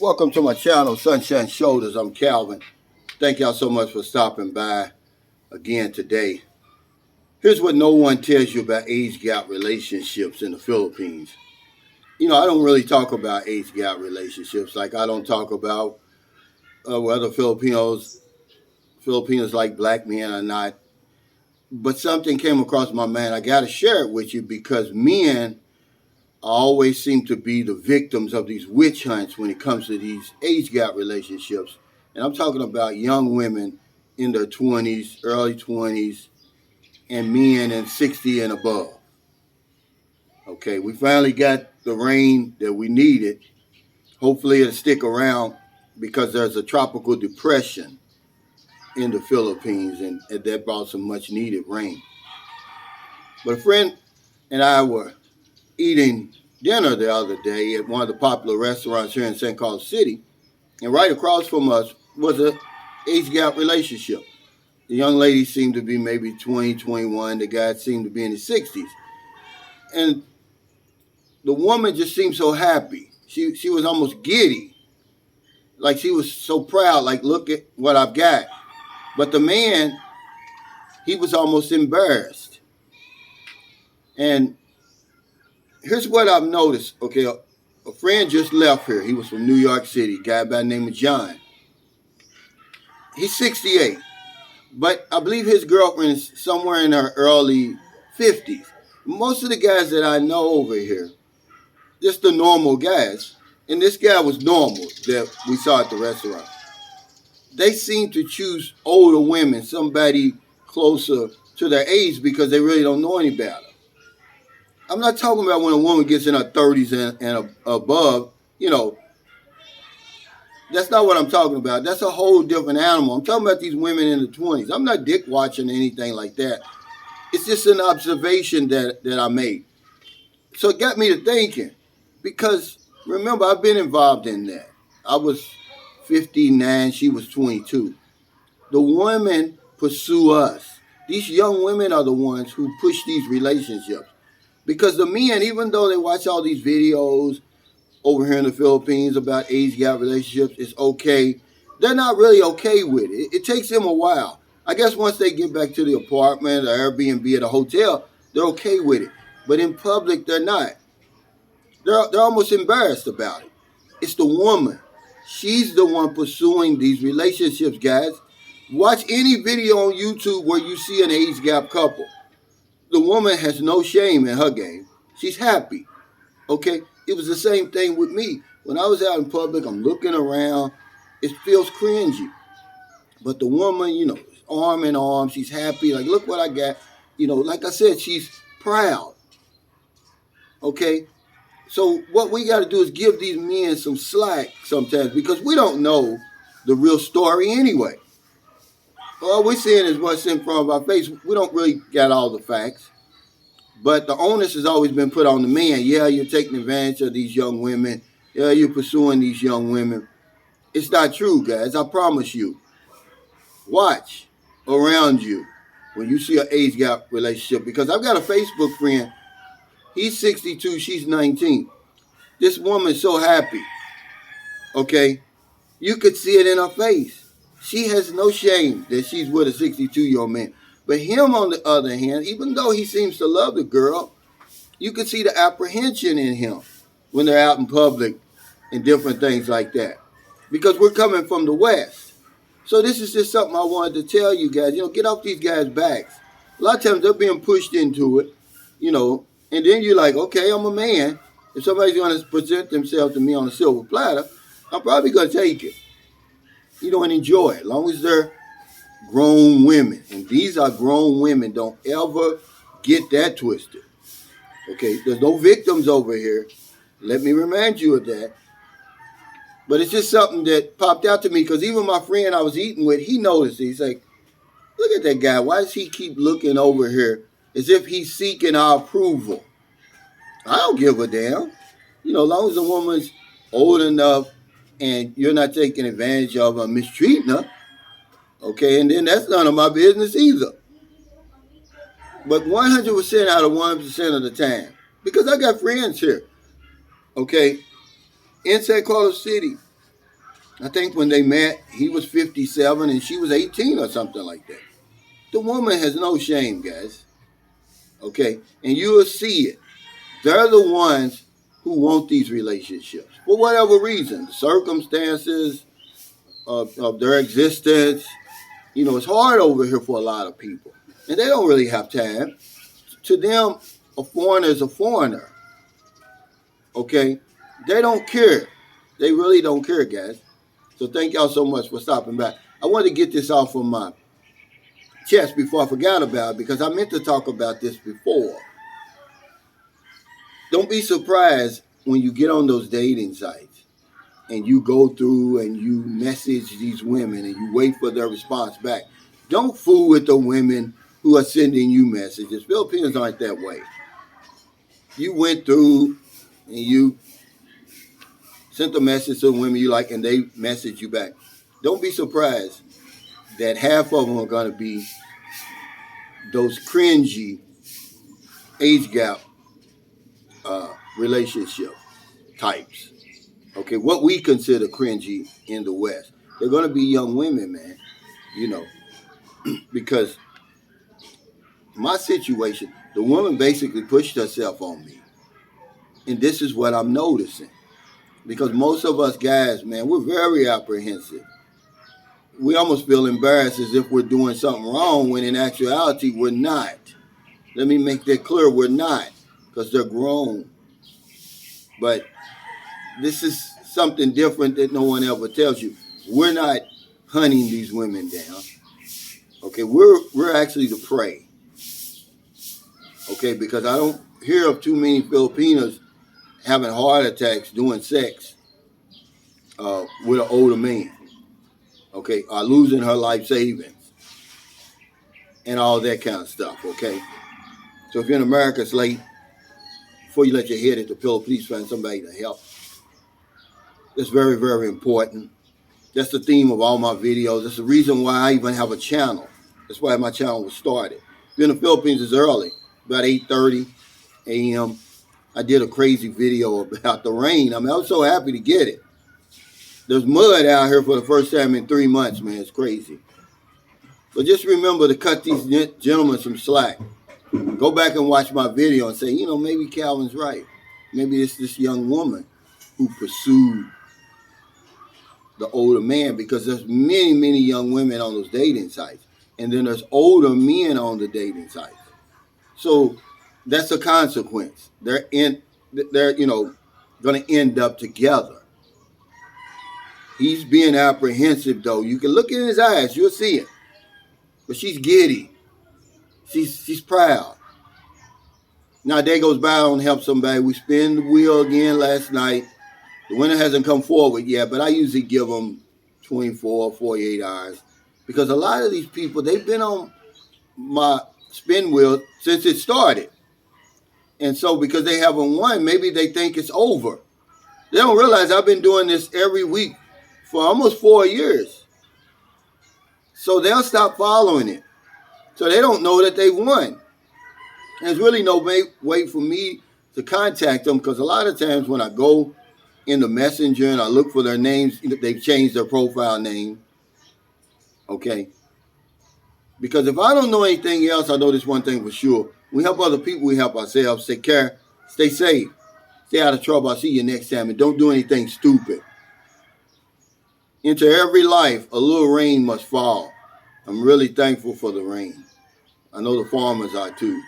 Welcome to my channel, Sunshine Shoulders. I'm Calvin. Thank y'all so much for stopping by again today. Here's what no one tells you about age gap relationships in the Philippines. I don't really talk about age gap relationships. Like I don't talk about whether Filipinos like black men or not. But something came across my mind. I got to share it with you because men always seem to be the victims of these witch hunts when it comes to these age gap relationships. And I'm talking about young women in their 20s, early 20s, and men in 60 and above. Okay, we finally got the rain that we needed. Hopefully it'll stick around because there's a tropical depression in the Philippines and that brought some much needed rain. But a friend and I were eating dinner the other day at one of the popular restaurants here in St. Carlos City, and right across from us was a age gap relationship. The young lady seemed to be maybe 20, 21. The guy seemed to be in his 60s. And the woman just seemed so happy. She was almost giddy. Like she was so proud, like, look at what I've got. But the man, he was almost embarrassed. And here's what I've noticed. Okay, a friend just left here. He was from New York City, a guy by the name of John. He's 68, but I believe his girlfriend is somewhere in her early 50s. Most of the guys that I know over here, just the normal guys, and this guy was normal that we saw at the restaurant. They seem to choose older women, somebody closer to their age because they really don't know any better. I'm not talking about when a woman gets in her 30s and above, that's not what I'm talking about. That's a whole different animal. I'm talking about these women in the 20s. I'm not dick watching or anything like that. It's just an observation that I made. So it got me to thinking because, remember, I've been involved in that. I was 59, she was 22. The women pursue us. These young women are the ones who push these relationships. Because the men, even though they watch all these videos over here in the Philippines about age gap relationships, it's okay. They're not really okay with it. It takes them a while. I guess once they get back to the apartment or Airbnb at a hotel, they're okay with it. But in public, they're not. They're almost embarrassed about it. It's the woman. She's the one pursuing these relationships, guys. Watch any video on YouTube where you see an age gap couple. The woman has no shame in her game. She's happy. Okay? It was the same thing with me. When I was out in public, I'm looking around. It feels cringy. But the woman, is arm in arm. She's happy. Like, look what I got. Like I said, she's proud. Okay? So what we got to do is give these men some slack sometimes because we don't know the real story anyway. All we're seeing is what's in front of our face. We don't really got all the facts. But the onus has always been put on the man. Yeah, you're taking advantage of these young women. Yeah, you're pursuing these young women. It's not true, guys. I promise you. Watch around you when you see an age gap relationship. Because I've got a Facebook friend. He's 62. She's 19. This woman's so happy. Okay? You could see it in her face. She has no shame that she's with a 62-year-old man. But him, on the other hand, even though he seems to love the girl, you can see the apprehension in him when they're out in public and different things like that. Because we're coming from the West. So this is just something I wanted to tell you guys. Get off these guys' backs. A lot of times they're being pushed into it, and then you're like, okay, I'm a man. If somebody's going to present themselves to me on a silver platter, I'm probably going to take it. And enjoy it. As long as they're grown women. And these are grown women. Don't ever get that twisted. Okay? There's no victims over here. Let me remind you of that. But it's just something that popped out to me because even my friend I was eating with, he noticed it. He's like, look at that guy. Why does he keep looking over here as if he's seeking our approval? I don't give a damn. As long as the woman's old enough and you're not taking advantage of her, mistreating her, okay, and then that's none of my business either. But 100% out of 1% of the time, because I got friends here, okay, in St. Carlos City, I think when they met, he was 57 and she was 18 or something like that. The woman has no shame, guys. Okay? And you will see it. They're the ones who want these relationships for whatever reason, the circumstances of their existence. You know, it's hard over here for a lot of people. And they don't really have time. To them, a foreigner is a foreigner. Okay? They don't care. They really don't care, guys. So thank y'all so much for stopping by. I wanted to get this off of my chest before I forgot about it because I meant to talk about this before. Don't be surprised when you get on those dating sites and you go through and you message these women and you wait for their response back. Don't fool with the women who are sending you messages. Filipinos aren't that way. You went through and you sent a message to the women you like and they message you back. Don't be surprised that half of them are going to be those cringy age gap relationship types. Okay, what we consider cringy in the West. They're going to be young women, man. You know, because my situation, the woman basically pushed herself on me. And this is what I'm noticing. Because most of us guys, man, we're very apprehensive. We almost feel embarrassed as if we're doing something wrong when in actuality we're not. Let me make that clear, we're not. Because they're grown. But this is something different that no one ever tells you. We're not hunting these women down. Okay, we're actually the prey. Okay, because I don't hear of too many Filipinos having heart attacks doing sex with an older man. Okay, or losing her life savings and all that kind of stuff. Okay, so if you're in America, it's late. Before you let your head hit the pillow, please find somebody to help. That's very, very important. That's the theme of all my videos. That's the reason why I even have a channel. That's why my channel was started. If you're in the Philippines, it's early, about 8:30 a.m. I did a crazy video about the rain. I mean, I was so happy to get it. There's mud out here for the first time in 3 months, man. It's crazy. But just remember to cut these gentlemen some slack. Go back and watch my video and say, you know, maybe Calvin's right. Maybe it's this young woman who pursued the older man, because there's many, many young women on those dating sites. And then there's older men on the dating sites. So that's a consequence. They're going to end up together. He's being apprehensive, though. You can look in his eyes, you'll see it. But she's giddy. She's proud. Now, a day goes by, I don't help somebody. We spin the wheel again last night. The winner hasn't come forward yet, but I usually give them 24, 48 hours. Because a lot of these people, they've been on my spin wheel since it started. And so because they haven't won, maybe they think it's over. They don't realize I've been doing this every week for almost 4 years. So they'll stop following it. So they don't know that they've won. And there's really no way for me to contact them, because a lot of times when I go in the messenger and I look for their names, they've changed their profile name. Okay? Because if I don't know anything else, I know this one thing for sure. We help other people, we help ourselves. Take care. Stay safe. Stay out of trouble. I'll see you next time. And don't do anything stupid. Into every life, a little rain must fall. I'm really thankful for the rain. I know the farmers are too.